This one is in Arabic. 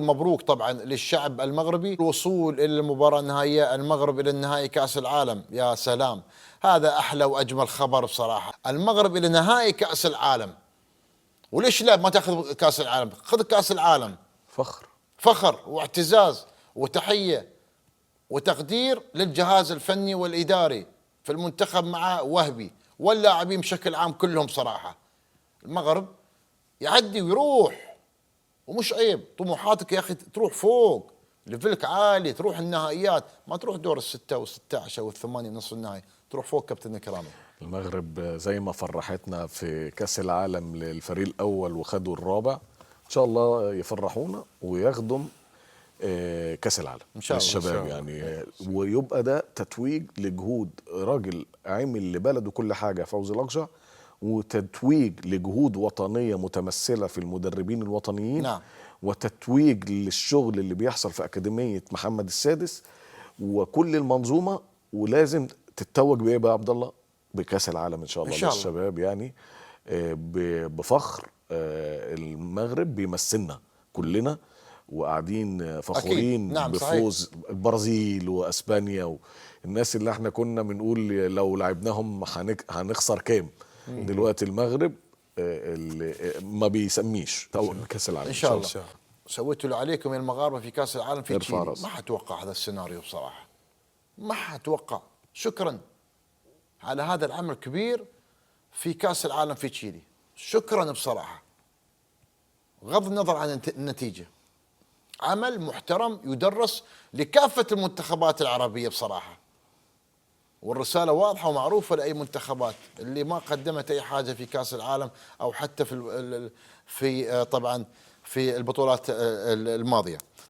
مبروك طبعا للشعب المغربي الوصول الى المباراه النهائيه، المغرب الى النهائي كاس العالم. يا سلام، هذا احلى واجمل خبر بصراحه، المغرب الى نهائي كاس العالم. وليش لا ما تاخذ كاس العالم؟ خذ كاس العالم. فخر. فخر واعتزاز وتحيه وتقدير للجهاز الفني والاداري في المنتخب مع وهبي واللاعبين بشكل عام كلهم صراحه. المغرب يعدي ويروح، ومش عيب. طموحاتك يا اخي تروح فوق، ليفلك عالي، تروح النهائيات، ما تروح دور الستة والستة والثمانية نصف النهائي، تروح فوق كابتن كرامي. المغرب زي ما فرحتنا في كأس العالم للفريق الأول وخدوا الرابع، إن شاء الله يفرحونا ويخدم كأس العالم إن شاء الله للشباب يعني. ويبقى ده تتويج لجهود راجل عامل لبلده كل حاجة، فوزي الأقجع، وتتويج لجهود وطنية متمثلة في المدربين الوطنيين. نعم. وتتويج للشغل اللي بيحصل في أكاديمية محمد السادس وكل المنظومة. ولازم تتوج بإيه بقى يا عبد الله؟ بكأس العالم إن شاء الله للشباب يعني. بفخر. المغرب بيمثلنا كلنا وقاعدين فخورين. نعم بفوز صحيح. البرازيل واسبانيا والناس اللي احنا كنا بنقول لو لعبناهم هنخسر كام. دلوقتي المغرب ما بيسميش كاس العالم ان شاء الله. سويتوا اللي عليكم يا المغاربه في كاس العالم في تشيلي. ما حتوقع هذا السيناريو بصراحه، ما حتوقع. شكرا على هذا العمل الكبير في كاس العالم في تشيلي، شكرا بصراحه، بغض النظر عن النتيجه. عمل محترم يدرس لكافة المنتخبات العربية بصراحة، والرسالة واضحة ومعروفة لأي منتخبات اللي ما قدمت أي حاجة في كأس العالم أو حتى في طبعا في البطولات الماضية.